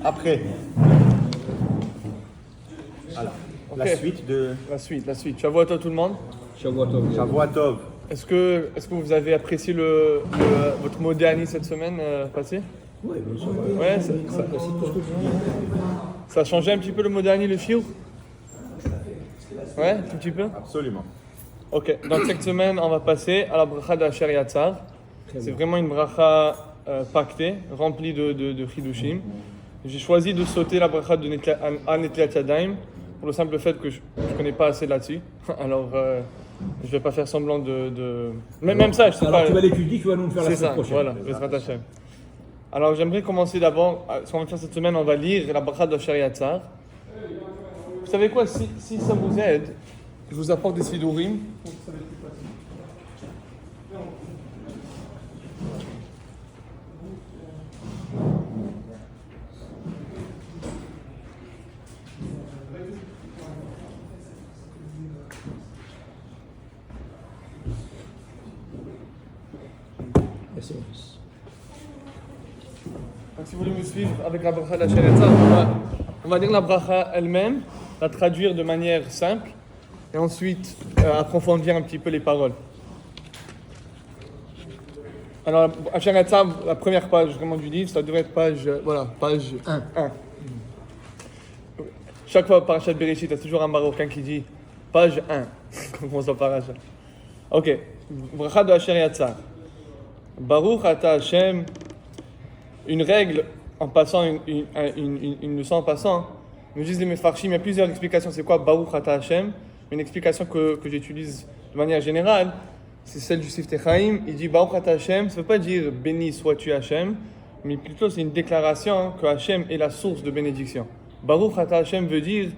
Après. Voilà. Okay. La suite. La suite. Shavua Tov tout le monde. Shavua Tov. Est-ce que vous avez apprécié votre mot dernier cette semaine passée? Oui, bien sûr. Ouais, ça a changé un petit peu le mot dernier, le shiur? Ouais, un tout petit peu? Absolument. Ok, donc cette semaine, on va passer à la bracha d'Asher Yatzar. C'est vraiment une bracha pactée, remplie de chidushim. J'ai choisi de sauter la bracha de Netliat Yadayim pour le simple fait que je ne connais pas assez là-dessus. Alors, je ne vais pas faire semblant de... Même ça, je sais alors, pas... tu vas l'étudier, tu vas nous le faire la semaine prochaine. Voilà, Bezrat Hashem. Alors, j'aimerais commencer d'abord, ce qu'on va faire cette semaine, on va lire la bracha d'Asher Yatzar. Vous savez quoi, si ça vous aide, je vous apporte des sidurim. Donc, si vous voulez me suivre avec la bracha d'Asher Yatzar, on va lire la bracha elle-même, la traduire de manière simple et ensuite approfondir un petit peu les paroles. Alors, Asher Yatzar, la première page vraiment du livre, ça devrait être page 1. Chaque fois, parachat Bereshit, il y a toujours un Marocain qui dit page 1. On commence par parachat. Ok, bracha de Asher Yatzar. Baruch ata Hashem. Une règle en passant, une leçon en passant, me disent les Mefarshim, il y a plusieurs explications. C'est quoi Baruch ata Hashem? Une explication que j'utilise de manière générale, c'est celle du Siftei Chaim. Il dit Baruch ata Hashem, ça ne veut pas dire béni sois-tu Hashem, mais plutôt c'est une déclaration que Hashem est la source de bénédiction. Baruch ata Hashem veut dire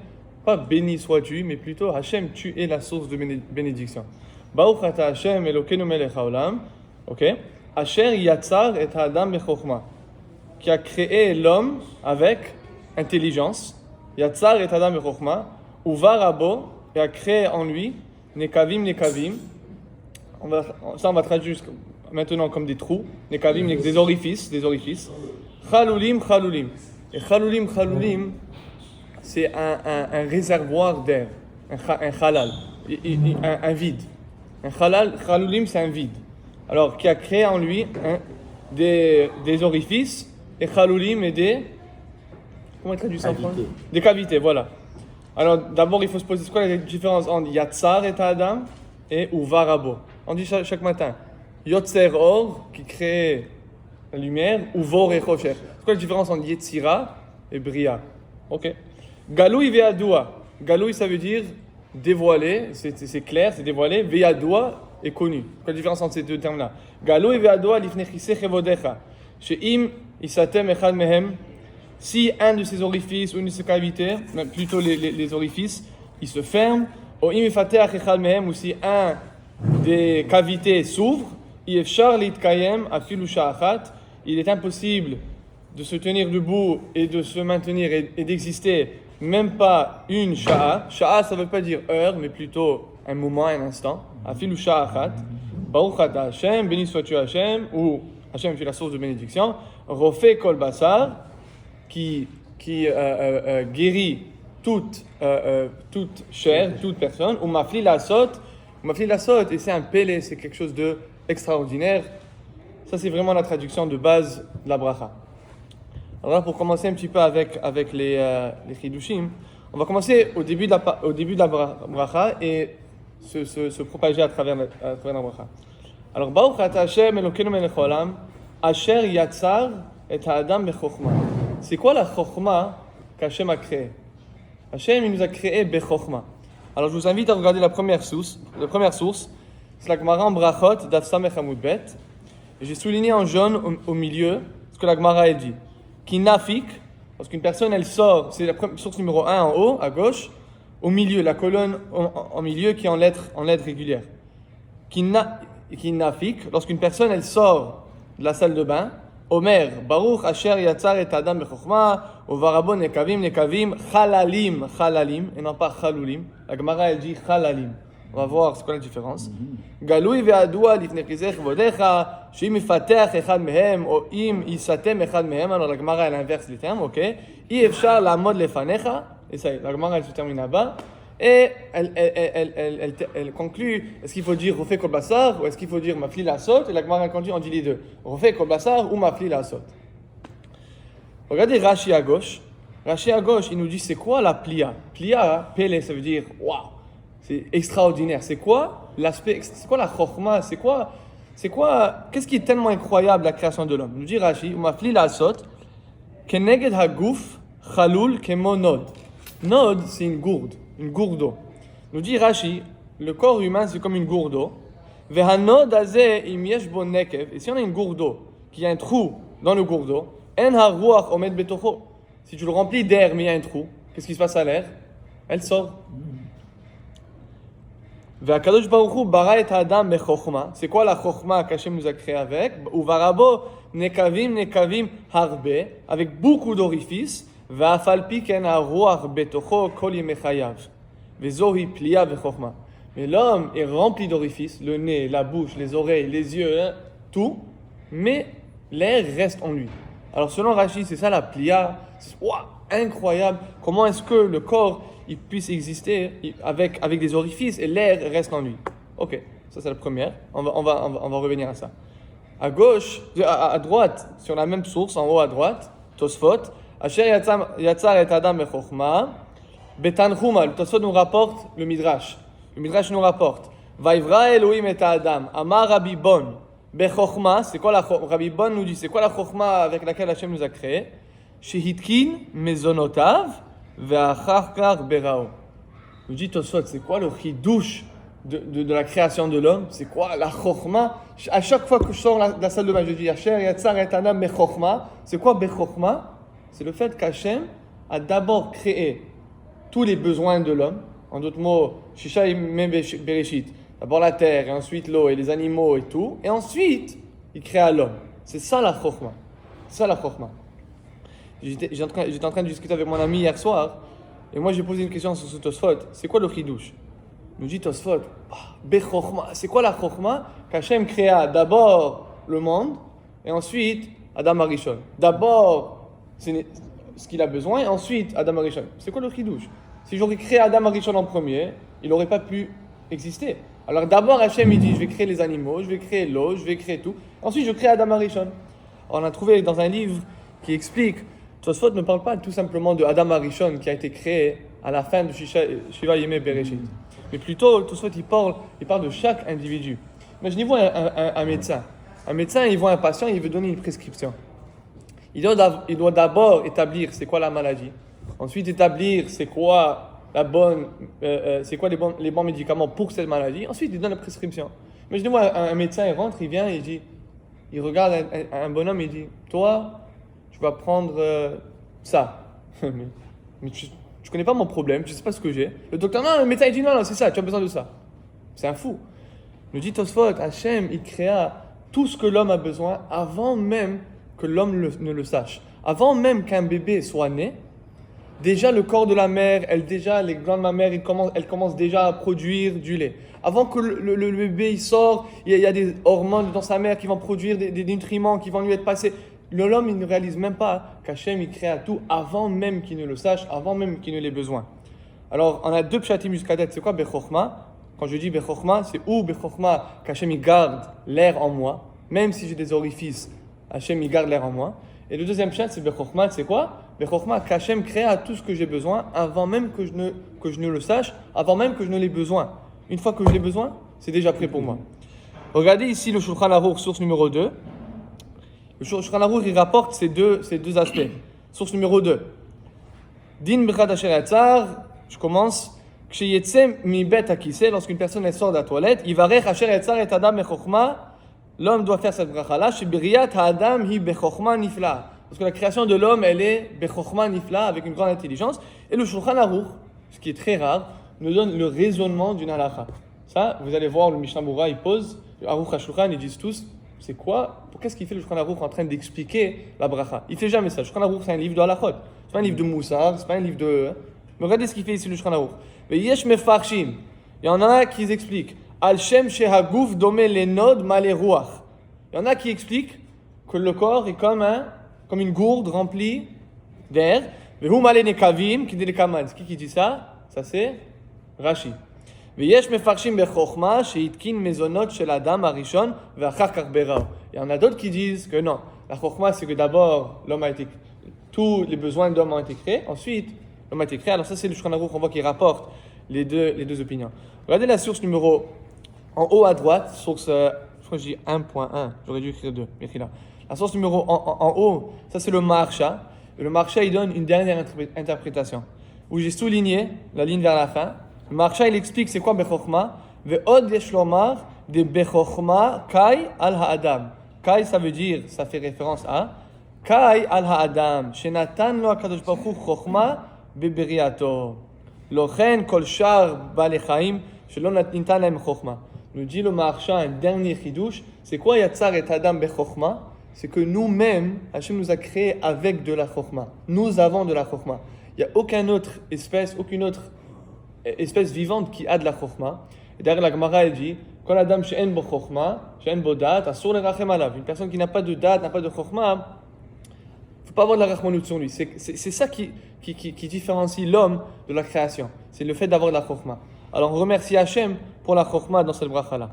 pas béni sois-tu, mais plutôt Hashem, tu es la source de bénédiction. Baruch ata Hashem Elokeinu melech haolam, ok? Asher yatzar et ha'adam bechokma, qui a créé l'homme avec intelligence, Yatzar et Adam et Chochma, Uva Rabo, et a créé en lui, Nekavim, on va traduire maintenant comme des trous, Nekavim, des orifices, Chalulim, et Chalulim, c'est un réservoir d'air, un chalal, un vide. Un Chalulim, c'est un vide. Alors, qui a créé en lui des orifices, et chalulim et des... Comment on traduit ça en français? Des cavités, voilà. Alors d'abord il faut se poser, c'est quoi la différence entre Yatzar et Adam et Uva Rabo? On dit chaque matin Yotzer Or, qui crée la lumière, ou Vor et Chosher. C'est quoi la différence entre Yetzira et Bria? Ok. Galoui ve'adoua. Galoui, ça veut dire dévoilé, c'est clair, c'est dévoilé. Ve'adoua est connu. Quelle est la différence entre ces deux termes-là? Galoui ve'adoua lifnechisech evodecha. She'im isatem echad mehem. Si un de ces orifices ou une de ces cavités, plutôt les orifices, ils se ferment, ou im ifateach echad mehem, ou si un des cavités s'ouvre, yefshar litkayem afilu sha'achat, il est impossible de se tenir debout et de se maintenir et d'exister même pas une sha'a. Sha'a, ça ne veut pas dire heure, mais plutôt un moment, un instant. Afilu sha'achat. Baruch ata Hashem, béni sois-tu Hashem, ou Hashem, tu es la source de bénédiction. Rofé kol basar, qui guérit toute chair, toute personne. Ou mafli la sot, et c'est un pélé, c'est quelque chose d'extraordinaire. Ça, c'est vraiment la traduction de base de la bracha. Alors là, pour commencer un petit peu avec les chidushim, on va commencer au début de la bracha et se propager à travers la bracha. Alors, Baruch ata Hashem Elokeinu melech haolam, Asher yatzar et ha'adam bechokma. C'est quoi la chokma qu'Hashem a créée? Hashem, il nous a créé bechokma. Alors, je vous invite à regarder la première source. C'est la Gemara en Brachot, Daf Samech Amud Bet. Et j'ai souligné en jaune au milieu ce que la Gemara a dit. Qui nafik, lorsqu'une personne elle sort, c'est la source numéro 1 en haut, à gauche, au milieu, la colonne en milieu qui est en lettres régulières. Qui nafik, lorsqu'une personne elle sort de la salle de bain, Omer, Baruch Asher Yatzar et Adam Bechokma, Ovarabo Nekavim, Chalalim, et non pas Chalulim. La Gemara elle dit Chalalim. On va voir c'est quoi la différence. Galoui ve'adoua lifnei chizech vodecha, שאם יפתח אחד מהם, או אם יסתם אחד מהם, alors la Gemara elle inverse les termes, ok, אי אפשר לעמוד לפניך, et ça, la Gemara elle se termine là-bas, et elle conclut, est-ce qu'il faut dire refait kol basar, ou est-ce qu'il faut dire mafli la saute, et la Gemara elle conclut, on dit les deux, refait kol basar ou mafli la saute. Regardez Rashi à gauche. Rashi à gauche, il nous dit c'est quoi la plia? Plia, pele, ça veut dire waouh, c'est extraordinaire. C'est quoi l'aspect? C'est quoi la chokhma? C'est quoi? Qu'est-ce qui est tellement incroyable la création de l'homme? Nous dit Rashi, umafli la sot, keneged haguf chalul kemo nod. Nod, c'est une gourde d'eau. Nous dit Rashi, le corps humain c'est comme une gourde d'eau. Vehanod azeh im yesh bo nekev. Et si on a une gourde d'eau, qu'il y a un trou dans le gourde d'eau, en haruach omed betocho. Si tu le remplis d'air, mais il y a un trou, qu'est-ce qui se passe à l'air? Elle sort. Ve'akadosh baruch hu bara et ha'adam mechokhma. C'est quoi la chokhma qu'Hachem nous a créé avec? Uvarabo nekavim harbe, avec beaucoup d'orifices. Ve'afal pi ken haruach betocho kol yemei chayav. Ve'zohi plia vechokhma. Mais l'homme est rempli d'orifices, le nez, la bouche, les oreilles, les yeux, tout, mais l'air reste en lui. Alors selon Rashi, c'est ça la plia. Wow, incroyable. Comment est-ce que le corps il puisse exister avec des orifices et l'air reste en lui? Ok, ça c'est la première. On va revenir à ça. À gauche, à droite, sur la même source, en haut à droite, Tosfot. Asher yatzar et adam bechokhma. Betanchuma. Le Tosfot nous rapporte le Midrash. Le Midrash nous rapporte. Vaivra Elohim et adam. Amar Rabbi Bon. Bechokhma, c'est quoi la chokhma? Rabbi Bon nous dit, c'est quoi la chokhma avec laquelle Hachem nous a créé? Shehitkin mezonotav ve'achar berao. Nous dit Tosfot, c'est quoi le chidouche de la création de l'homme? C'est quoi la chokhma? À chaque fois que je sors de la salle de bain, je dis Asher yatzar et adam bechokhma. C'est quoi bechokhma? C'est le fait qu'Hachem a d'abord créé tous les besoins de l'homme. En d'autres mots, Shisha Yemei Bereshit. D'abord la terre, et ensuite l'eau, et les animaux et tout. Et ensuite, il créa l'homme. C'est ça la chokhma. C'est ça la chokhma. J'étais en train de discuter avec mon ami hier soir. Et moi, j'ai posé une question sur ce Tosfot. C'est quoi le chidouche? Nous dit Tosfot, Bechokhma. C'est quoi la chokhma? Qu'Hachem créa d'abord le monde, et ensuite Adam Arishon. D'abord, c'est ce qu'il a besoin, et ensuite Adam Arishon. C'est quoi le chidouche? Si j'aurais créé Adam Arishon en premier, il n'aurait pas pu exister. Alors d'abord Hachem il dit je vais créer les animaux, je vais créer l'eau, je vais créer tout. Ensuite je crée Adam Arishon. On a trouvé dans un livre qui explique, Tosfot ne parle pas tout simplement de Adam Arishon qui a été créé à la fin de Shiva Yemei Bereshit. Mais plutôt Tosfot il parle de chaque individu. Imaginez-vous un médecin. Un médecin il voit un patient, il veut donner une prescription. Il doit d'abord établir c'est quoi la maladie. Ensuite établir c'est quoi c'est quoi les bons médicaments pour cette maladie. Ensuite, il donne la prescription. Imaginez-moi, un médecin, il rentre, il vient, il regarde un bonhomme, il dit, toi, tu vas prendre ça. mais tu connais pas mon problème, tu sais pas ce que j'ai. Le docteur, non, le médecin, il dit, non, c'est ça, tu as besoin de ça. C'est un fou. Nous dit Tosfot, Hachem, il créa tout ce que l'homme a besoin avant même que l'homme ne le sache. Avant même qu'un bébé soit né, déjà, le corps de la mère, les glandes mammaires, elles commencent déjà à produire du lait. Avant que le bébé il sort, il y a des hormones dans sa mère qui vont produire des nutriments qui vont lui être passés. L'homme, il ne réalise même pas qu'Hachem, il crée tout avant même qu'il ne le sache, avant même qu'il ne l'ait besoin. Alors, on a deux pshatim muskadet. C'est quoi Bechokhma? Quand je dis Bechokhma, c'est où Bechokhma qu'Hachem, il garde l'air en moi. Même si j'ai des orifices, Hachem, il garde l'air en moi. Et le deuxième pshat, c'est Bechokhma, c'est quoi? Bechokhma, qu'Hachem créa tout ce que j'ai besoin avant même que je ne le sache, avant même que je ne l'ai besoin. Une fois que je l'ai besoin, c'est déjà prêt pour moi. Regardez ici le Shulchan Aruch, source numéro 2. Le Shulchan Aruch, il rapporte ces deux aspects. Source numéro 2. Din Bechad Asher Yatzar, je commence. Ksheyetze mi bet hakiseh, lorsqu'une personne sort de la toilette, Yivarech Asher Yatzar et Adam Bechokhma, l'homme doit faire cette bracha-là. Shebiriyat Adam hi Bechokhma nifla. Parce que la création de l'homme, elle est Bechokhma nifla, avec une grande intelligence. Et le Shulchan Aruch, ce qui est très rare, nous donne le raisonnement d'une halakha. Ça, vous allez voir, le Mishnah Berurah, il pose, le Aruch HaShulchan, ils disent tous, c'est quoi? Qu'est-ce qu'il fait le Shulchan Aruch en train d'expliquer la bracha? Il fait jamais ça. Le Shulchan Aruch, c'est un livre de halachot. C'est pas un livre de Moussar, c'est pas un livre de... Mais regardez ce qu'il fait ici, le Shulchan Aruch. Mais yesh mefarshim. Il y en a qui expliquent. Al shem shehaguf dome lenod male ruach. Il Il y en a qui expliquent que le corps est comme une gourde remplie d'air. Vehu male nekavim kidelekamad. C'est qui dit ça? Ça c'est Rashi. ויש מפרשים בחוכמה שהתקין מזונות של אדם הראשון ואחר כך בראו. Il y en a d'autres qui disent que non. La chokhma, c'est que d'abord, tous les besoins de l'homme ont été créés. Ensuite, l'homme a été créé. Alors ça, c'est le Shulchan Aruch, on voit qu'il rapporte les deux opinions. Regardez la source numéro en haut à droite, source, je crois que je dis 1.1. J'aurais dû écrire 2. La source numéro en haut, ça c'est le Maharsha. Et le Maharsha, il donne une dernière interprétation. Où j'ai souligné la ligne vers la fin. Le Maharsha, il explique c'est quoi Bechokma. Ve'od yesh lomar de Bechokma kai al ha'adam. Kai, ça veut dire, ça fait référence à Kai al ha'adam. Shenatan lo hakadosh baruch hu chokma beberiato. Lochen kol shar balechaim shelo nitan lahem chokma. Nous dit le Maharsha, un dernier chidouche. C'est quoi Yatzar et Adam bechokma? C'est que nous-mêmes, Hachem nous a créés avec de la chokma. Nous avons de la chokma. Il n'y a aucune autre espèce vivante qui a de la chokhma. Et derrière la Gemara, elle dit Kol adam she'en bo chokhma, she'en bo da'at, asur lerachem alav. Une personne qui n'a pas de da'at, n'a pas de chokhma, il ne faut pas avoir de la rachmanut sur lui. C'est ça qui différencie l'homme de la création. C'est le fait d'avoir de la chokhma. Alors on remercie Hachem pour la chokhma dans cette bracha-là.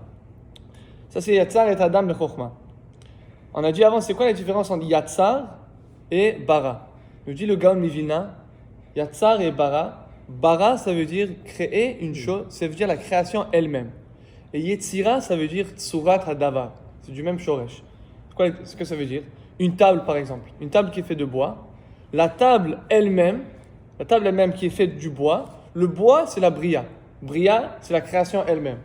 Ça c'est Yatzar et Adam de chokhma. On a dit avant, c'est quoi la différence entre Yatzar et Bara? Nous dit le Gaon Mivilna, Yatzar et Bara. Bara, ça veut dire créer une chose, ça veut dire la création elle-même. Et Yetzira, ça veut dire Tsurat Hadavar. C'est du même Shoresh. Ce que ça veut dire? Une table, par exemple. Une table qui est faite de bois. La table elle-même qui est faite du bois. Le bois, c'est la Bria. Bria, c'est la création elle-même.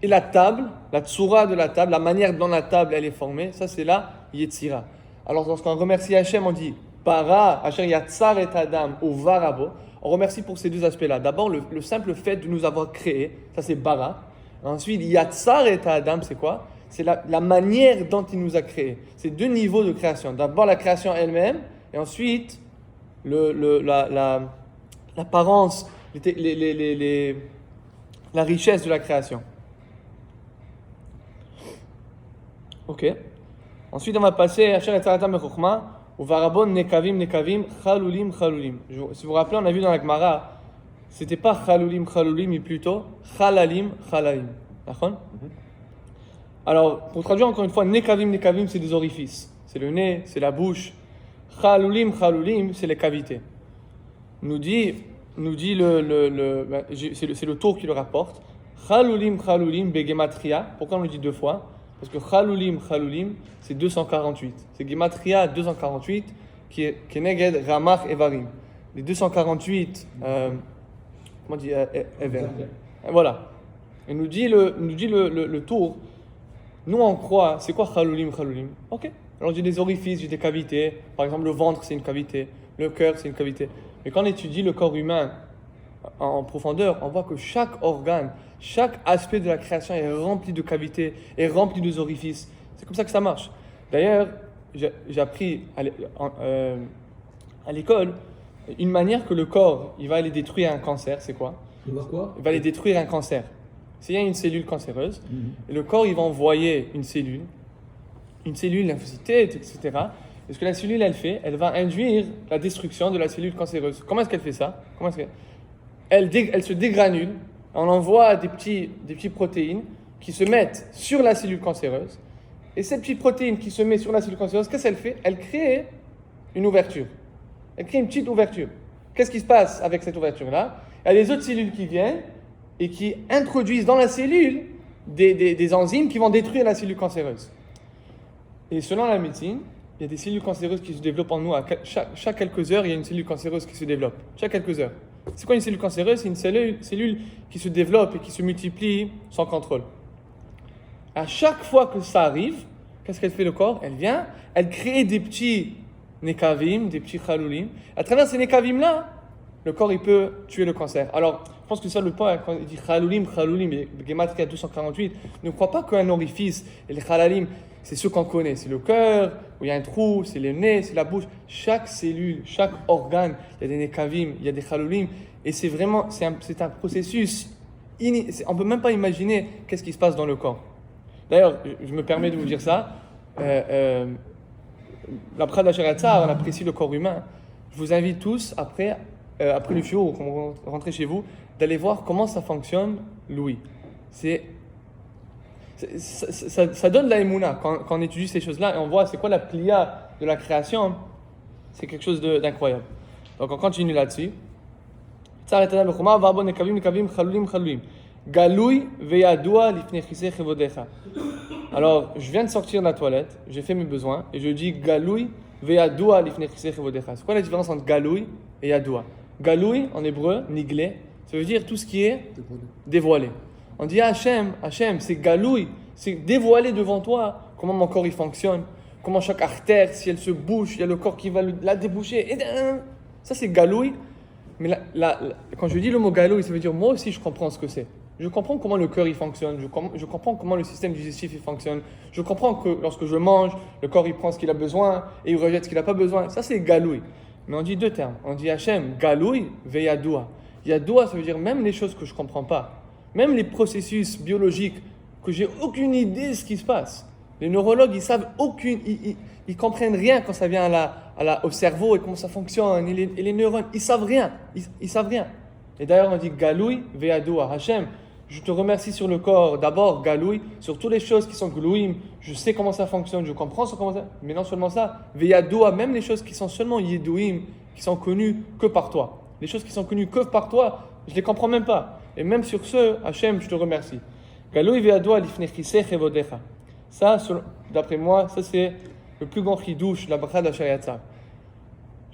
Et la table, la Tsura de la table, la manière dont la table elle est formée, ça c'est la Yetzira. Alors lorsqu'on remercie Hachem, on dit Bara, Asher Yatzar et Adam, ou Varabo. On remercie pour ces deux aspects-là. D'abord, le simple fait de nous avoir créés, ça c'est Bara. Ensuite, Yatzar et Adam, c'est quoi? C'est la manière dont il nous a créés. C'est deux niveaux de création. D'abord la création elle-même, et ensuite l'apparence, la richesse de la création. Ok. Ensuite, on va passer à Asher Yatzar et Adam Bechokma. Ou varabon nekavim nekavim chalulim chalulim. Si vous vous rappelez, on a vu dans la Gemara, c'était pas chalulim chalulim, mais plutôt chalalim chalalim. D'accord? Alors, pour traduire encore une fois, nekavim nekavim, c'est des orifices. C'est le nez, c'est la bouche. Chalulim chalulim, c'est les cavités. Nous dit c'est le tour qui le rapporte. Chalulim chalulim begematria. Pourquoi on le dit deux fois? Parce que chalulim, c'est 248. C'est Gematria 248 qui est Keneged, Ramach et Varim. Les 248, comment on dit, Ever. Voilà. Et nous dit le tour, nous on croit, c'est quoi chalulim? Ok. Alors j'ai des orifices, j'ai des cavités. Par exemple, le ventre, c'est une cavité. Le cœur, c'est une cavité. Mais quand on étudie le corps humain en profondeur, on voit que chaque organe, chaque aspect de la création est rempli de cavités, est rempli d'orifices. C'est comme ça que ça marche. D'ailleurs, j'ai appris à l'école une manière que le corps, il va aller détruire un cancer. C'est quoi? Il va quoi? Il va aller détruire un cancer. S'il y a une cellule cancéreuse, et le corps, il va envoyer une cellule, lymphocytée, etc. Et ce que la cellule, elle fait, elle va induire la destruction de la cellule cancéreuse. Comment est-ce qu'elle fait ça? Elle se dégranule. On envoie des petites protéines qui se mettent sur la cellule cancéreuse. Et cette petite protéine qui se met sur la cellule cancéreuse, qu'est-ce qu'elle fait? Elle crée une ouverture. Elle crée une petite ouverture. Qu'est-ce qui se passe avec cette ouverture-là? Il y a des autres cellules qui viennent et qui introduisent dans la cellule des enzymes qui vont détruire la cellule cancéreuse. Et selon la médecine, il y a des cellules cancéreuses qui se développent en nous. Chaque quelques heures, il y a une cellule cancéreuse qui se développe. Chaque quelques heures. C'est quoi une cellule cancéreuse? C'est une cellule qui se développe et qui se multiplie sans contrôle. À chaque fois que ça arrive, qu'est-ce qu'elle fait le corps? Elle vient, elle crée des petits nekavim, des petits chalulim. À travers ces nekavim-là, le corps il peut tuer le cancer. Alors, je pense que ça le point, quand il dit chalulim, et Gematria 248, ne crois pas qu'un orifice et les chalalim, c'est ce qu'on connaît. C'est le cœur, où il y a un trou, c'est le nez, c'est la bouche. Chaque cellule, chaque organe, il y a des nekavim, il y a des chalulim. Et c'est un processus, on ne peut même pas imaginer qu'est-ce qui se passe dans le corps. D'ailleurs, je me permets de vous dire ça. La Bracha d'Asher Yatzar, on apprécie le corps humain. Je vous invite tous, après le shiur, quand vous rentrez chez vous, d'aller voir comment ça fonctionne, l'ouïe. Ça donne de la émouna quand on étudie ces choses-là et on voit c'est quoi la plia de la création. C'est quelque chose d'incroyable. Donc on continue là-dessus. Alors, je viens de sortir de la toilette, j'ai fait mes besoins et je dis Galoui ve'yadoua lifnei chisei chevodecha. C'est quoi la différence entre Galoui et Yadoua? Galoui, en hébreu, niglé, ça veut dire tout ce qui est dévoilé. On dit Hachem, c'est Galoui, c'est dévoilé devant toi comment mon corps il fonctionne, comment chaque artère, si elle se bouche, il y a le corps qui va la déboucher. Et ça, c'est Galoui. Mais quand je dis le mot Galoui, ça veut dire moi aussi je comprends ce que c'est. Je comprends comment le cœur il fonctionne, je comprends comment le système digestif il fonctionne. Je comprends que lorsque je mange, le corps il prend ce qu'il a besoin et il rejette ce qu'il n'a pas besoin. Ça, c'est Galoui. Mais on dit deux termes. On dit Hachem, Galoui, ve'yadoua. Yadoua, ça veut dire même les choses que je ne comprends pas. Même les processus biologiques que j'ai aucune idée de ce qui se passe. Les neurologues, ils savent ils comprennent rien quand ça vient au cerveau et comment ça fonctionne. Et les neurones, ils savent rien. Ils savent rien. Et d'ailleurs, on dit Galoui ve'yadoua. Hachem, je te remercie sur le corps. D'abord, Galoui, sur toutes les choses qui sont Glouim. Je sais comment ça fonctionne, je comprends comment ça. Mais non seulement ça, ve'yadoua, même les choses qui sont seulement Yedouim, qui sont connues que par toi. Les choses qui sont connues que par toi, je ne les comprends même pas. Et même sur ce, Hachem, je te remercie. Galoui ve'yadoua lifnei chisei chevodecha. Ça, d'après moi, ça c'est le plus grand chidouche de la bracha d'Asher Yatzar.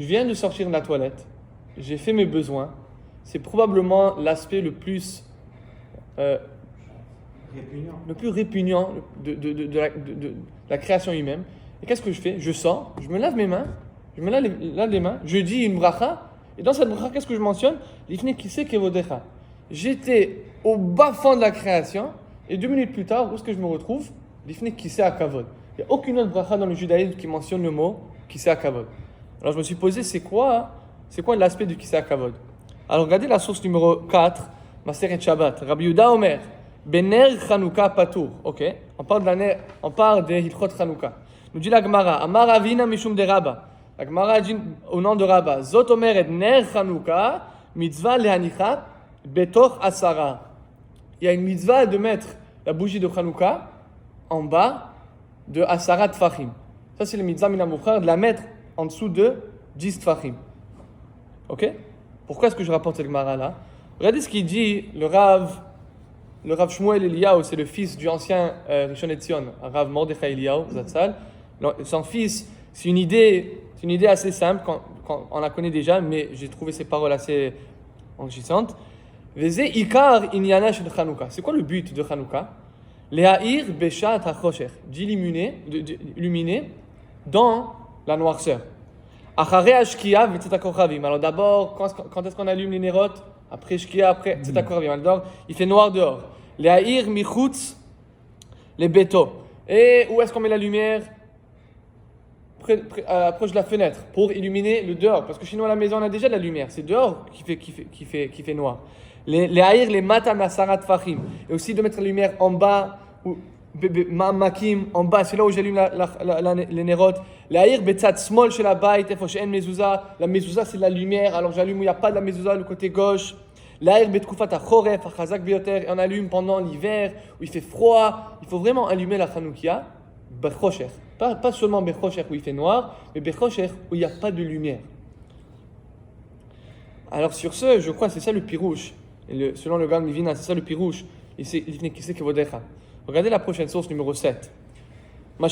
Je viens de sortir de la toilette, j'ai fait mes besoins. C'est probablement l'aspect le plus répugnant de la création humaine. Et qu'est-ce que je fais? Je sors, je me lave mes mains, lave les mains, je dis une bracha. Et dans cette bracha, qu'est-ce que je mentionne? Lifnei chisei chevodecha. J'étais au bas fond de la création, et 2 minutes plus tard, où est-ce que je me retrouve? Lifnei chisei hakavod. Il n'y a aucune autre bracha dans le judaïsme qui mentionne le mot chisei hakavod. Alors je me suis posé, c'est quoi l'aspect du chisei hakavod? Alors regardez la source numéro 4, Maseret Shabbat. Rabbi Yehuda Omer, Bener Chanukah Patour. Ok, on parle des Hilchot Chanukah. Nous dit la Gemara, Amar Avina Mishum de Rabba. La Gemara dit au nom de Rabba, Zot Omeret Ner Chanukah, mitzvah lehanichat, betoch asara. Il y a une mitzvah de mettre la bougie de Chanukah en bas de asara tfachim. Ça c'est le mitzvah minamouchar, de la mettre en dessous de 10 tfachim. Ok? Pourquoi est-ce que je rapporte cette Gemara là? Regardez ce qu'il dit le Rav Shmuel Eliyahu, c'est le fils du ancien Rishon LeZion, Rav Mordechai Eliyahu Zatzal. Son fils, c'est une idée assez simple, on la connaît déjà, mais j'ai trouvé ces paroles assez enrichissantes. Veze ikar inyana shel Chanukah. C'est quoi le but de Chanukah? Le'ha'ir beshat ha'chosher, d'illuminer dans la noirceur. Acharei hashkia v'tzat kochavim. Alors d'abord, quand est-ce qu'on allume les nérotes? Après shkia, après tzat kochavim. Alors il fait noir dehors. Le'ha'ir michutz les beto. Et où est-ce qu'on met la lumière? Approche de la fenêtre pour illuminer le dehors. Parce que chez nous à la maison on a déjà de la lumière. C'est dehors qui fait noir. Les les matam asarat fachim. Et aussi de mettre la lumière en bas, ou makim, en bas, c'est là où j'allume les nérotes. Les haïr betzat small chez la baït, efoshen mezouza. La mezouza c'est la lumière, alors j'allume où il n'y a pas de la mezouza, le côté gauche. Les haïr betkufat achoref, achazak bioter. Et on allume pendant l'hiver, où il fait froid. Il faut vraiment allumer la chanoukia, bechosher. Pas seulement bechosher où il fait noir, mais bechosher où il n'y a pas de lumière. Alors sur ce, je crois que c'est ça le pirouche. Et selon le Gaon Mivina, c'est ça le pirouche. Regardez la prochaine source, numéro 7. Le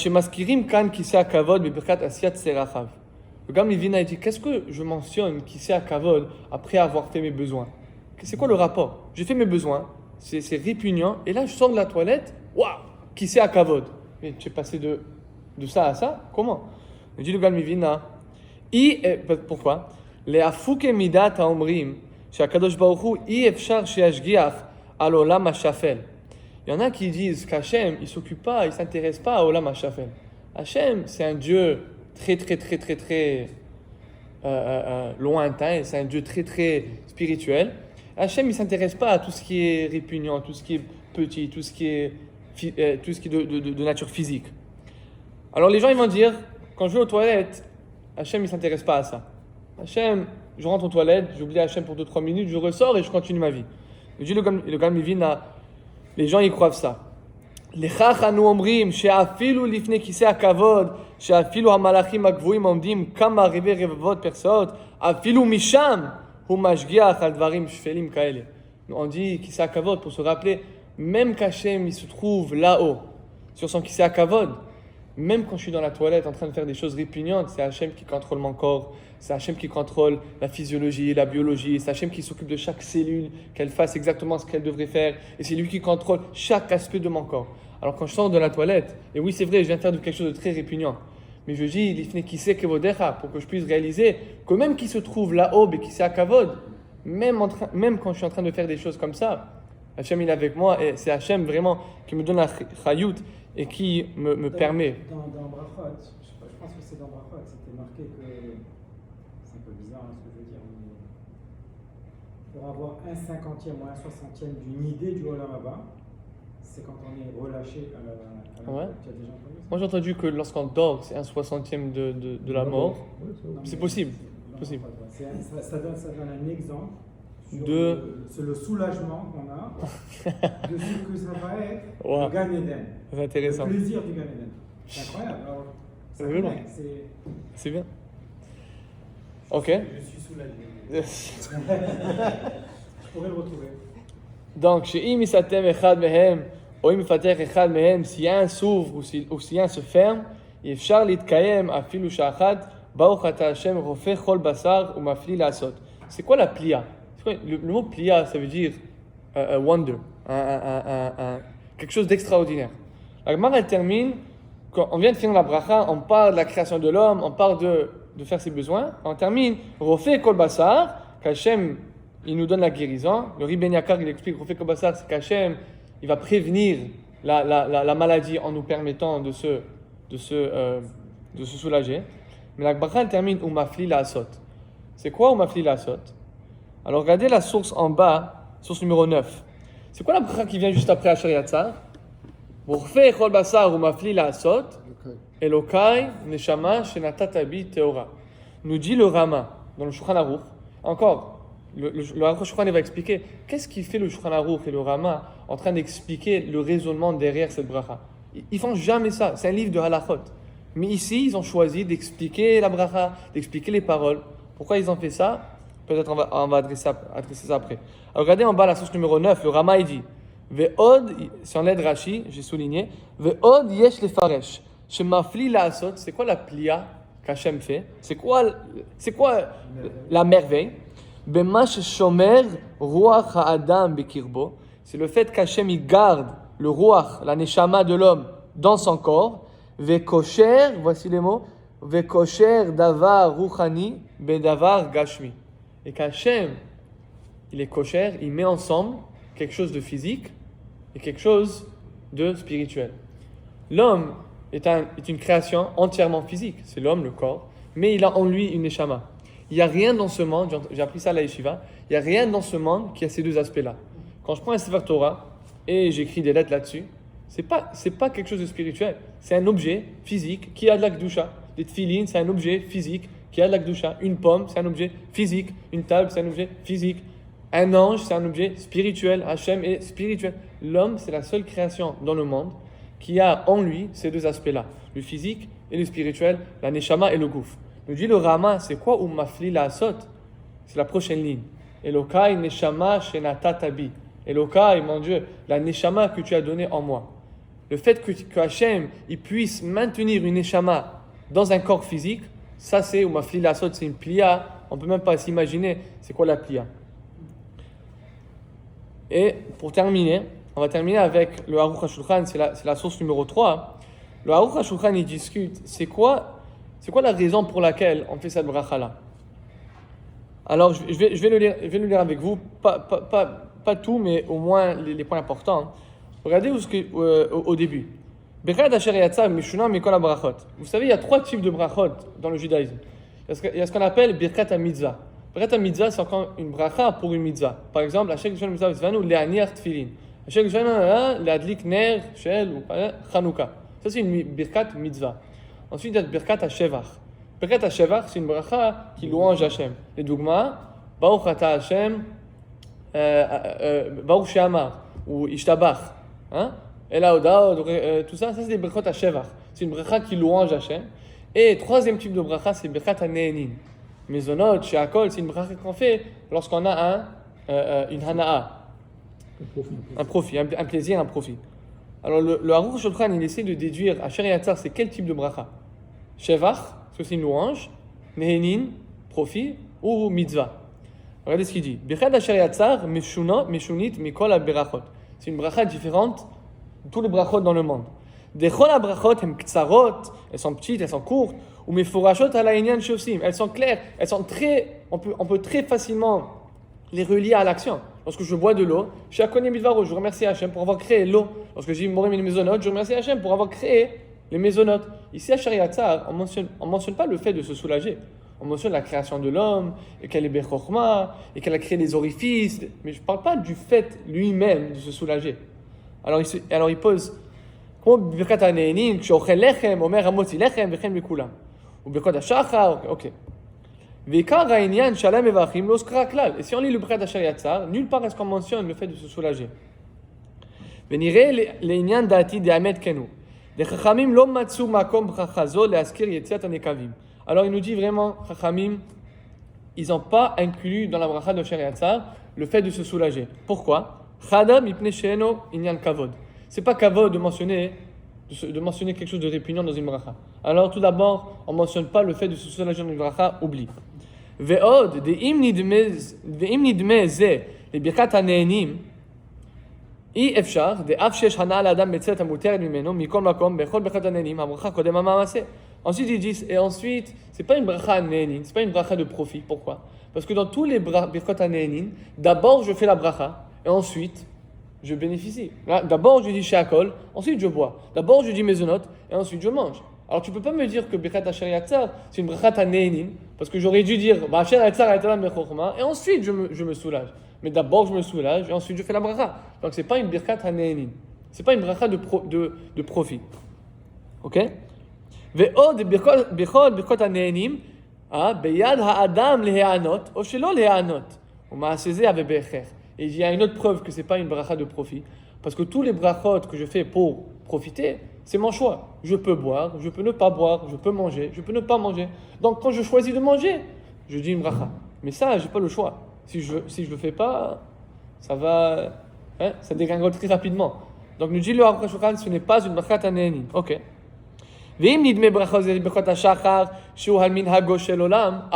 Gaon Mivina dit, qu'est-ce que je mentionne kisei hakavod après avoir fait mes besoins? C'est quoi le rapport? J'ai fait mes besoins, c'est répugnant, et là je sors de la toilette, waouh, kisei hakavod. Mais tu es passé de ça à ça? Comment? Il dit le Gaon Mivina, pourquoi? Les afouke midat haomrim. Il y en a qui disent qu'Hachem, il ne s'occupe pas, il ne s'intéresse pas à Olam HaShafel. Hachem, c'est un Dieu très lointain, c'est un Dieu très spirituel. Hachem, il ne s'intéresse pas à tout ce qui est répugnant, tout ce qui est petit, tout ce qui est tout ce qui est de nature physique. Alors les gens ils vont dire, quand je vais aux toilettes, Hachem il ne s'intéresse pas à ça. Hachem, je rentre aux toilettes, j'oublie Hachem pour 2-3 minutes, je ressors et je continue ma vie. Le Gaon Mivin, les gens ils croient ça. לכך אנו אומרים שאפילו לפני כיסא הכבוד, שאפילו המלאכים הגבוהים עומדים כמה רבבות פרסאות, אפילו משם הוא משגיח על דברים שפלים כאלה. On dit כיסא הכבוד pour se rappeler, même qu'Hachem il se trouve là-haut, sur son כיסא הכבוד, même quand je suis dans la toilette en train de faire des choses répugnantes, c'est Hachem qui contrôle mon corps, c'est Hachem qui contrôle la physiologie, la biologie, c'est Hachem qui s'occupe de chaque cellule, qu'elle fasse exactement ce qu'elle devrait faire, et c'est lui qui contrôle chaque aspect de mon corps. Alors quand je sors de la toilette, et oui c'est vrai, je viens de faire quelque chose de très répugnant, mais je dis, l'ifne kise kevodecha, pour que je puisse réaliser que même qui se trouve là-haut, et qui c'est à kavod, même quand je suis en train de faire des choses comme ça, Hachem il est avec moi, et c'est Hachem vraiment qui me donne la chayut et qui me permet. Dans Brachot, je pense que c'est dans Brachot, c'était marqué que, c'est un peu bizarre ce que je veux dire, mais pour avoir 1/50e ou 1/60e d'une idée du Olam Haba, c'est quand on est relâché à la Ouais. Tu as déjà entendu ça? Moi j'ai entendu que lorsqu'on dort, c'est 1/60e de la mort. C'est possible. Possible. Ça donne un exemple sur le soulagement qu'on a de ce que ça va être Wow. le Gan Eden. C'est intéressant. Le plaisir du Gan Eden. C'est incroyable. Alors, ça C'est violent. connecte, C'est bien. Ok. Je suis soulagé. Je pourrais le retrouver. Donc, chez Imisatem Echad Mehem, ou Imifater Echad Mehem, si un s'ouvre ou si un se ferme, Yefshar Litkayem Afilu Shachat, Baruch Ata Hashem Rofeh Chol Basar ou Mafli Lasot. C'est quoi la plia? Le mot plia, ça veut dire wonder, quelque chose d'extraordinaire. La Gemara elle termine, quand on vient de finir la bracha, on parle de la création de l'homme, on parle de faire ses besoins, on termine Rofeh Kol Basar, qu'Hachem il nous donne la guérison. Le Ri Ben Yakar il explique Rofeh Kol Basar, c'est qu'Hachem il va prévenir la maladie en nous permettant de se soulager. Mais la bracha elle termine Umafli Lasot. C'est quoi Umafli Lasot? Alors regardez la source en bas, source numéro 9. C'est quoi la bracha qui vient juste après Asher Yatzar? Rofeh Chol Basar Umafli Lasot, Elokai Neshama Shenatat Bi Teora. Nous dit le Rama dans le Shulchan Aruch. Encore, le Shulchan va expliquer qu'est-ce qui fait le Shulchan Aruch et le Rama en train d'expliquer le raisonnement derrière cette bracha. Ils font jamais ça, c'est un livre de halachot. Mais ici, ils ont choisi d'expliquer la bracha, d'expliquer les paroles. Pourquoi ils ont fait ça? Peut-être on va adresser ça après. Alors regardez en bas la source numéro 9, le Rama il dit Ve'od, c'est en l'aide Rashi, j'ai souligné, Ve'od yesh lefaresh, shemafli la'asot, c'est quoi la plia qu'Hachem fait? C'est quoi la merveille? Bemash shomer ruach ha'adam bekirbo, c'est le fait qu'Hachem il garde le ruach, la neshama de l'homme dans son corps. Ve'kosher, voici les mots, Ve'kosher davar ruchani bedavar gashmi. Et qu'Hachem, il est kosher, il met ensemble quelque chose de physique et quelque chose de spirituel. L'homme est une création entièrement physique, c'est l'homme, le corps, mais il a en lui une neshama. Il n'y a rien dans ce monde, j'ai appris ça à la yeshiva, il n'y a rien dans ce monde qui a ces deux aspects-là. Quand je prends un Sefer Torah et j'écris des lettres là-dessus, c'est pas quelque chose de spirituel, c'est un objet physique qui a de la kedusha. Des tefilines, c'est un objet physique qui a de la kedusha. Une pomme, c'est un objet physique. Une table, c'est un objet physique. Un ange, c'est un objet spirituel. Hachem est spirituel. L'homme, c'est la seule création dans le monde qui a en lui ces deux aspects-là, le physique et le spirituel, la neshama et le gouf. Nous dit le Rama, c'est quoi Umafli La'asot? C'est la prochaine ligne. Elokai neshama shenatatabi. Elokai, mon Dieu, la neshama que tu as donnée en moi. Le fait que Hachem il puisse maintenir une neshama dans un corps physique, ça c'est Umafli La'asot, c'est une plia. On ne peut même pas s'imaginer c'est quoi la plia. Et pour terminer, on va terminer avec le Aruch HaShulchan, c'est la source numéro 3. Le Aruch HaShulchan, il discute, c'est quoi la raison pour laquelle on fait cette bracha-là? Alors, je vais le lire avec vous, pas tout, mais au moins les points importants. Regardez au début. Birkat Asher Yatsa Mishuna Mikol HaBrachot. Vous savez, il y a 3 types de brachot dans le judaïsme. Il y a ce qu'on appelle Birkat HaMitzvah. Birkat HaMitzvah, c'est encore une bracha pour une mitzvah. Par exemple, Hachem Mitzvah Tzvanu Le'aniach Tfilin. Hashem l'adlik ner shel ou Chanukah. Ça c'est une birkat mitzvah. Ensuite, il y a birkat hashevach. Birkat hashevach, c'est une bracha qui louange Hashem. Les dougmas, Baruch ata Hashem, Baruch she'amar, ou Ishtabach. Ela Oda, tout ça, c'est des birkat hashevach. C'est une bracha qui louange Hashem. Et troisième type de bracha, c'est birkat hane'enin. Mezonot, she'akol, c'est une bracha qu'on fait lorsqu'on a une hana'a. Un profit, un plaisir, un profit. Alors le Aruch Shulchan, il essaie de déduire à Asher Yatzar, c'est quel type de bracha? Shevach, parce que c'est une louange, Nehenin, profit, ou mitzvah. Regardez ce qu'il dit. Birkat Asher Yatzar, meshunit, mikol ha-berachot. C'est une bracha différente de tous les brachot dans le monde. Dechol ha-berachot, hem ktsarot, elles sont petites, elles sont courtes, ou meforashot ala inyan shosim, elles sont claires, elles sont très, on peut très facilement les relier à l'action. Lorsque je bois de l'eau, je remercie Hachem pour avoir créé l'eau. Lorsque j'ai moré mes mésonotes, je remercie Hachem pour avoir créé les mésonotes. Ici, à Asher Yatzar, on mentionne pas le fait de se soulager. On mentionne la création de l'homme, et qu'elle est Bechorma, et qu'elle a créé des orifices. Mais je ne parle pas du fait lui-même de se soulager. Alors il pose, comment Birkat hane'enin, kshe'ochel lechem, omer hamotzi lechem, vechem bekulam. Ou Birkat hashachar, ok. Et si on lit le Birkat Asher Yatzar, nulle part est-ce qu'on mentionne le fait de se soulager. Alors il nous dit vraiment, Chachamim, ils n'ont pas inclus dans la bracha de Asher Yatzar le fait de se soulager. Pourquoi? C'est pas kavod de mentionner quelque chose de répugnant dans une bracha. Alors tout d'abord, on ne mentionne pas le fait de se soulager dans une bracha, oublie. ועוד, ואם נדמה זה לברכת הנהנים, אי אפשר, דאף שיש הנאה לאדם מצאת המותרת ממנו, מכל מקום, בכל ברכת הנהנים, הברכה קודם המעשה. Ensuite, ils disent, et ensuite, c'est pas une bracha hane'enin, c'est pas une bracha de profit. Pourquoi? Parce que dans tous les birkot hane'enin, d'abord je fais la bracha, et ensuite je bénéficie. Là, d'abord je dis she'akol, ensuite je bois. D'abord je dis mezonot, et ensuite je mange. Alors tu peux pas me dire que Birkat Asher Yatzar c'est une bracha hane'enin, parce que j'aurais dû dire Asher Yatzar etalam bechorma, et ensuite je me soulage. Mais d'abord je me soulage et ensuite je fais la bracha. Donc c'est pas une Birkat hane'enin, c'est pas une bracha de profit. Ok? Ve'od birkot hane'enim beyad ha'adam lehe'anot ou shelo lehe'anot ou ma'aseh ave be'echer. Et il y a une autre preuve que c'est pas une bracha de profit, parce que tous les brachot que je fais pour profiter, c'est mon choix. Je peux boire, je peux ne pas boire, je peux manger, je peux ne pas manger. Donc quand je choisis de manger, je dis une bracha. Mais ça, j'ai pas le choix. Si je le fais pas, ça va, ça dégringole très rapidement. Donc nous dit le Aruch HaShulchan, ce n'est pas une bracha hane'enin. Ok. Ve'im nidme bracha ze birkat hashachar shu hal minhago shel olam.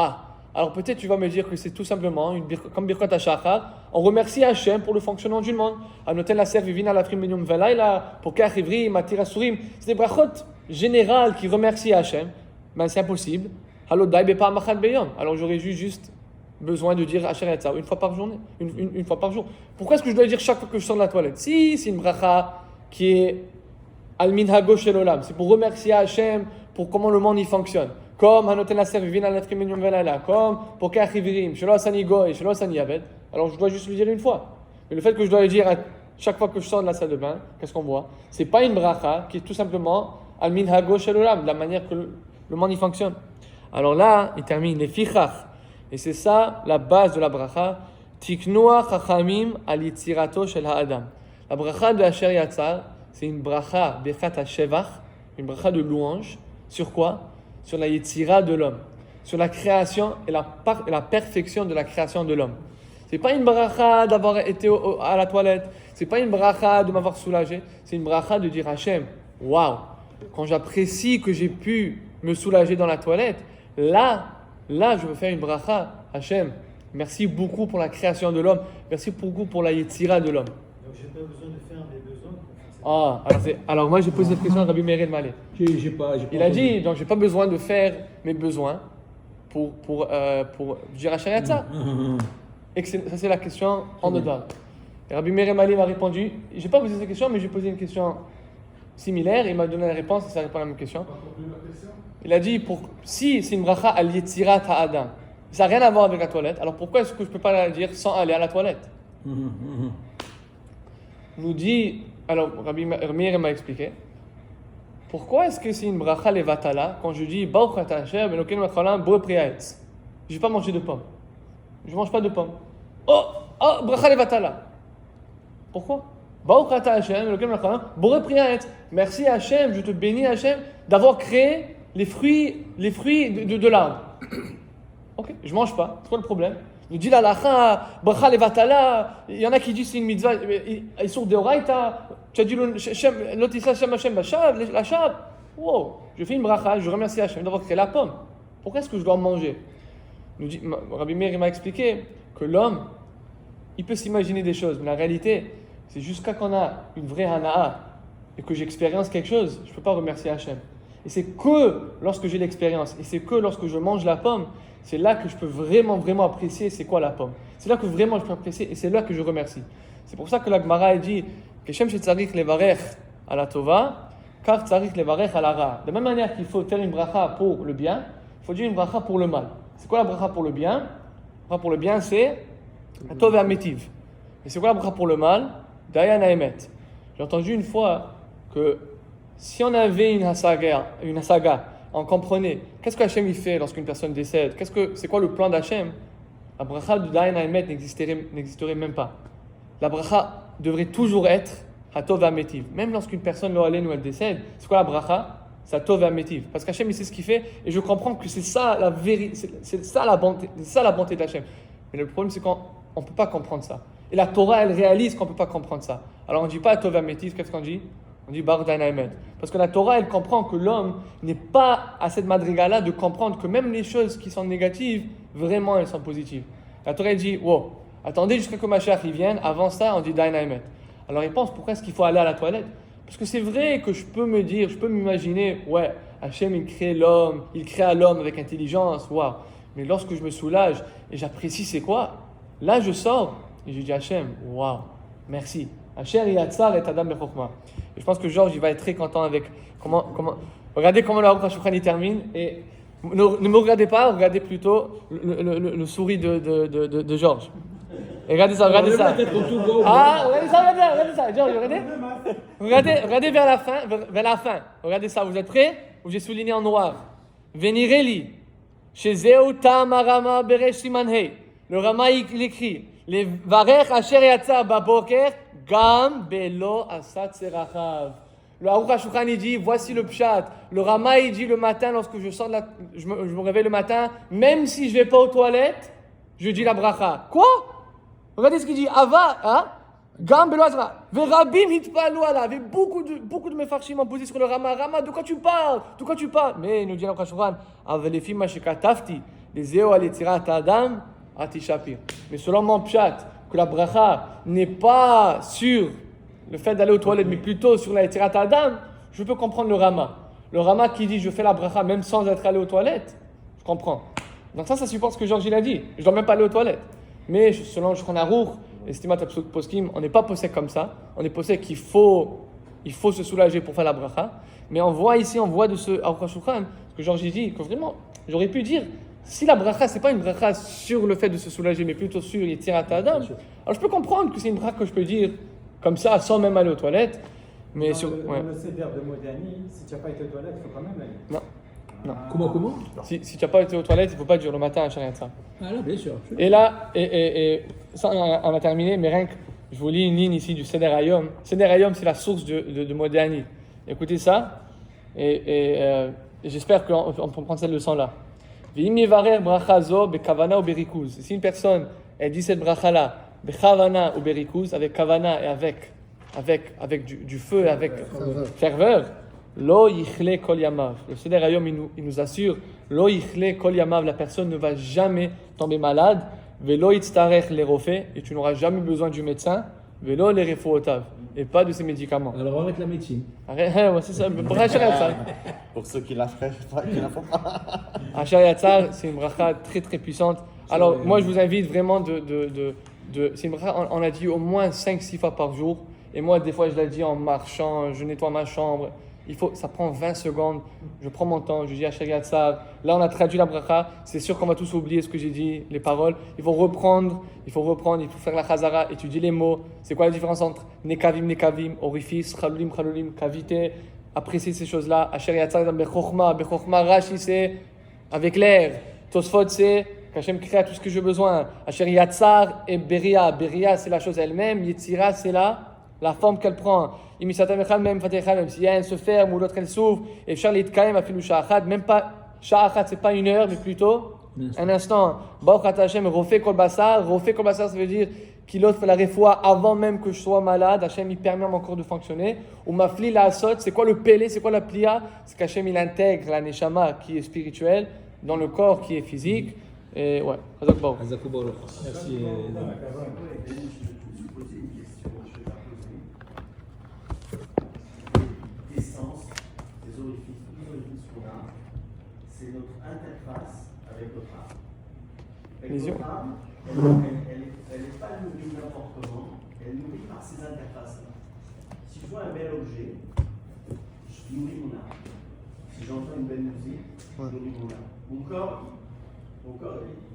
Alors peut-être tu vas me dire que c'est tout simplement comme Birkat HaShachar, on remercie Hachem pour le fonctionnement du monde. Anotel la serve vivina la frimenium velaila, pokach ivri, matir asurim. C'est des brachot générales qui remercient Hachem. Ben c'est impossible. Halodai bepa machat beyom. Alors j'aurais juste besoin de dire Asher Yatzar une fois par journée, une fois par jour. Pourquoi est-ce que je dois le dire chaque fois que je sors de la toilette? Si c'est une bracha qui est al minhago shel olam, c'est pour remercier Hachem pour comment le monde y fonctionne. Comme Hanoten la serve vivina la frimenium velaila, comme pokach ivrim, shelo asani goy, shelo asani yaved. Alors je dois juste le dire une fois. Mais le fait que je dois le dire à chaque fois que je sors de la salle de bain, qu'est-ce qu'on voit? C'est pas une bracha qui est tout simplement al minhago shel olam, de la manière que le monde y fonctionne. Alors là, il termine les fichach. Et c'est ça la base de la bracha. Tiknua chachamim al yitzirato shel ha'adam. La bracha de Asher Yatzar, c'est une bracha bechat hashevach, une bracha de louange. Sur quoi? Sur la yitzira de l'homme. Sur la création et la perfection de la création de l'homme. C'est pas une bracha d'avoir été à la toilette. C'est pas une bracha de m'avoir soulagé. C'est une bracha de dire Hachem, waouh, quand j'apprécie que j'ai pu me soulager dans la toilette, là, je veux faire une bracha. Hachem, merci beaucoup pour la création de l'homme. Merci beaucoup pour la yetzira de l'homme. Donc j'ai pas besoin de faire mes besoins pour faire ça. Alors moi j'ai posé cette question à Rabbi Meir Malé. Il a dit, donc j'ai pas besoin de faire mes besoins pour dire Asher Yatzar. Et ça c'est la question en dedans. Et Rabbi Meir Malé m'a répondu, j'ai pas posé cette question, mais j'ai posé une question similaire, il m'a donné la réponse et ça répond à la même question. Il a dit, si c'est une bracha al yetzirat ha'adam, ça n'a rien à voir avec la toilette, alors pourquoi est-ce que je ne peux pas la dire sans aller à la toilette? nous dit, alors Rabbi Meir m'a expliqué, pourquoi est-ce que c'est une bracha levatala quand je dis Baruch ata Hashem Elokeinu melech haolam borei pri ha'etz? Je vais pas manger de pommes. Je mange pas de pommes. Oh, bracha levatala. Pourquoi? Baruch ata Hashem Elokeinu melech haolam borei pri ha'etz. Merci Hashem, je te bénis Hashem d'avoir créé les fruits de l'arbre. Ok, je mange pas. C'est quoi le problème? Nous dit la lacha, bracha levatala. Il y en a qui disent c'est une mitzvah. Ils sont de oraita. Tu as dit l'autre Hashem Hashem la shab. Wow, je fais une bracha, je remercie Hashem d'avoir créé la pomme. Pourquoi est-ce que je dois en manger? Nous dit Rabbi Meir m'a expliqué que l'homme, il peut s'imaginer des choses, mais la réalité, c'est jusqu'à qu'on a une vraie hana'a et que j'expérience quelque chose, je ne peux pas remercier Hashem. Et c'est que lorsque j'ai l'expérience, et c'est que lorsque je mange la pomme, c'est là que je peux vraiment apprécier c'est quoi la pomme. C'est là que vraiment je peux apprécier et c'est là que je remercie. C'est pour ça que la Gemara dit que Shem shetzarich levarech à la tova, car tzarich levarech à la ra. De la même manière qu'il faut faire une bracha pour le bien, il faut dire une bracha pour le mal. C'est quoi la bracha pour le bien? La bracha pour le bien, c'est tov et amétiv. Et c'est quoi la bracha pour le mal? Dayan haemet. J'ai entendu une fois que si on avait une hasaga, on comprenait qu'est-ce que Hachem il fait lorsqu'une personne décède, c'est quoi le plan d'Hachem, la bracha de Dayan haemet n'existerait même pas. La bracha devrait toujours être hatov amétiv. Même lorsqu'une personne ou elle décède, c'est quoi la bracha? C'est tov amétiv. Parce qu'Hachem il sait ce qu'il fait et je comprends que c'est ça la vérité, c'est ça la bonté d'Hachem. Mais le problème c'est qu'on ne peut pas comprendre ça. Et la Torah elle réalise qu'on ne peut pas comprendre ça. Alors on ne dit pas tov amétiv, qu'est-ce qu'on dit? On dit Baruch Dayan haemet. Parce que la Torah elle comprend que l'homme n'est pas à cette madriga-là de comprendre que même les choses qui sont négatives, vraiment elles sont positives. La Torah elle dit wow, attendez jusqu'à ce que Mashiach il vienne, avant ça on dit Dayan haemet. Alors il pense pourquoi est-ce qu'il faut aller à la toilette? Parce que c'est vrai que je peux m'imaginer, ouais, Hachem il crée l'homme, il crée l'homme avec intelligence, waouh. Mais lorsque je me soulage et j'apprécie c'est quoi, là je sors et je dis Hachem, waouh, merci. Hachem yatzar et adam bechokma. Et je pense que Georges il va être très content avec comment regardez comment le Aruch HaShulchan il termine et ne me regardez pas, regardez plutôt le souris de Georges. Et regardez ça. Ah, regardez ça, Georges, regardez vers la fin. Regardez ça, vous êtes prêts? Où j'ai souligné en noir. Venireli, chez Zeu Tam Rama Beresh Siman Hei. Le Rama il écrit, les Varech Asher Yatsa Baboker Gam Belo Asat Serachav. Le Aruch HaShulchan il dit, voici le pshat. Le Rama il dit le matin, lorsque je me réveille le matin, même si je ne vais pas aux toilettes, je dis la bracha. Quoi? Regardez ce qu'il dit. Ava, hein? Gam Belo Asra. Verabim hitpalu ala. Avec beaucoup de mefarshim ont posé sur le Rama. Rama, de quoi tu parles? Mais nous dit l'Aruch HaShulchan, Avelefim Mashikatafti, les Eo Aletirat Adam, Atishapir. Mais selon mon pshat, que la bracha n'est pas sur le fait d'aller aux toilettes, mais plutôt sur la Etirat Adam, je peux comprendre le Rama. Le Rama qui dit je fais la bracha même sans être allé aux toilettes, je comprends. Donc ça supporte ce que Georges il a dit. Je ne dois même pas aller aux toilettes. Mais selon Shulchan Aruch et Stimat Poskim, on n'est pas posé comme ça. On est posé qu'il faut se soulager pour faire la bracha. Mais on voit de ce Aruch HaShulchan, ce que Georges dit, que vraiment, j'aurais pu dire, si la bracha, c'est pas une bracha sur le fait de se soulager, mais plutôt sur Yetzirat Adam, alors je peux comprendre que c'est une bracha que je peux dire comme ça, sans même aller aux toilettes. Mais le Seder de Modani, si tu n'as pas été aux toilettes, il faut quand même aller. Non. Comment? Si tu n'as pas été aux toilettes, il ne faut pas dire le matin à Shariat ça. Ah là, bien sûr. Et là, et ça on a terminé, mais rien que je vous lis une ligne ici du Seder Hayom. Seder Hayom, c'est la source de Modani. Écoutez ça, et j'espère qu'on peut prendre cette leçon-là. Si une personne, elle dit cette bracha-là, bechavana ou berikuz, avec kavana et avec du feu, avec ferveur, lo yichle kol yamav. Le Seder Hayom, il nous assure, lo yichle kol yamav, la personne ne va jamais tomber malade, velo yitztarech les rofé, et tu n'auras jamais besoin du médecin, velo les refuotav, et pas de ses médicaments. Alors arrête la médecine. C'est ça, Pour ceux qui la font pas. Asher Yatzar, c'est une bracha très très puissante. Alors moi je vous invite vraiment c'est une bracha, on a dit au moins 5-6 fois par jour. Et moi des fois je la dis en marchant, je nettoie ma chambre. Ça prend 20 secondes. Je prends mon temps, je dis Asher Yatzar. Là, on a traduit la bracha. C'est sûr qu'on va tous oublier ce que j'ai dit, les paroles. Il faut reprendre, il faut faire la chazara, étudier les mots. C'est quoi la différence entre nekavim, orifice, chalulim, cavité. Apprécier ces choses-là. Asher Yatzar dans Bechokma. Bechokma, Rashi, c'est avec l'air. Tosfot, c'est qu'Hachem crée tout ce que j'ai besoin. Asher Yatzar et Beria. Beria, c'est la chose elle-même. Yetzira, c'est la forme qu'elle prend. Même s'il y a un se ferme ou l'autre elle s'ouvre. Et Charlie Tkaim a fait le Sha'achad. Même pas, Sha'achad, c'est pas une heure, mais plutôt un instant. Baruch Ata Hashem, Rofé Kol Basar. Rofé Kol Basar, ça veut dire qu'il offre la refoua avant même que je sois malade. Hashem, il permet à mon corps de fonctionner. Ou Mafli la Asot, c'est quoi le Pélé, c'est quoi la Plia? C'est qu'Hachem, il intègre la Neshama qui est spirituelle dans le corps qui est physique. Et ouais, Hazak Baruch. Merci. L'essence des orifices, tous les orifices qu'on a, c'est notre interface avec notre âme. Avec Les yeux. notre âme, elle n'est pas nourrie n'importe comment, elle est nourrie par ces interfaces-là. Si je vois un bel objet, je nourris mon âme. Si j'entends une belle musique, je nourris mon âme. Mon corps,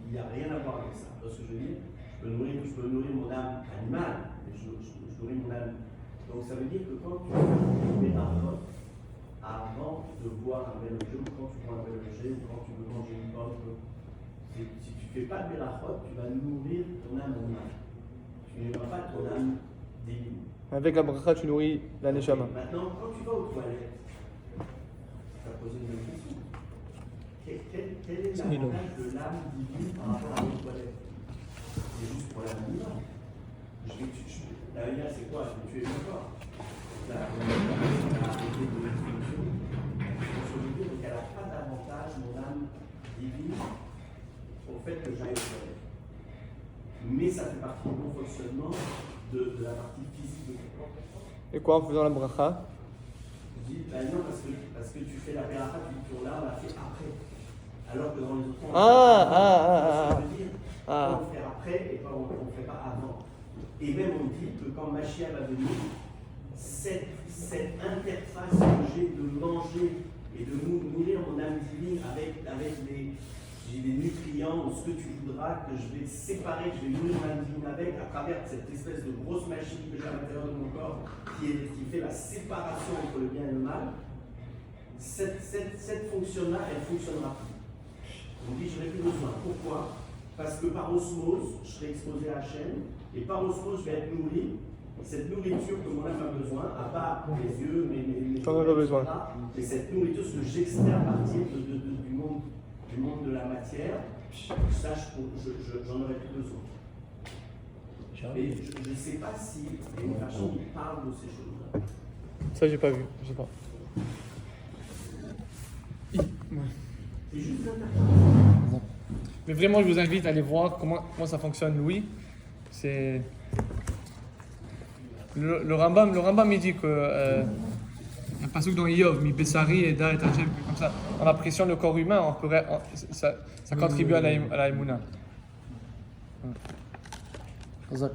il n'y a rien à voir avec ça. Parce que je veux dire, je peux nourrir mon âme animale, mais je nourris mon âme. Donc ça veut dire que quand tu fais un vote, avant de voir un bel objet, ou quand tu vois un bel objet, ou quand tu veux manger une pomme, si tu ne fais pas de bélachot, tu vas nourrir ton âme animale. Tu ne nourris pas ton âme divine. Avec la bracha, tu nourris la Neshama. Maintenant, quand tu vas aux toilettes, tu vas poser une autre question. Quel est l'avantage de l'âme divine par rapport à aux toilettes? C'est juste pour l'âme animale. La manière, c'est quoi? Je vais tuer mon corps. La arrêté de fonctionner. Donc, elle n'a pas d'avantage, mon âme divine, au fait que j'aille aux toilettes. Mais ça fait partie du bon fonctionnement de la partie physique de ton corps. Et quoi en faisant la bracha? Je dis, ben non, parce que tu fais la beracha, puis ton âme l'a fait après. Alors que dans les autres temps, ça veut dire, on le fait après et on ne le fait pas avant. Et même on dit que quand Mashiach va venir, cette interface que j'ai de manger et de nourrir mon âme divine avec des nutriments ou ce que tu voudras, que je vais séparer, que je vais nourrir mon âme divine avec, à travers cette espèce de grosse machine que j'ai à l'intérieur de mon corps qui fait la séparation entre le bien et le mal, cette fonction-là, elle ne fonctionnera plus. On dit, je n'aurai plus besoin. Pourquoi? Parce que par osmose, je serai exposé à Hachem, et par osmose, je vais être nourri. Cette nourriture que mon âme a besoin, à part mes yeux, mes besoin. Et cette nourriture, ce que j'extrais à partir du monde de la matière, ça, j'en aurai plus besoin. Et je ne sais pas si les Mifachim parlent de ces choses-là. Ça, j'ai pas vu, je sais pas. C'est juste l'interprétation. Mais vraiment, je vous invite à aller voir comment ça fonctionne, Louis. C'est... Le Rambam, il dit que... il y a un passage dans Iyov, mi Bessari et Da et Hachem, comme ça. On apprécie le corps humain, ça contribue à la Emouna. Hazak.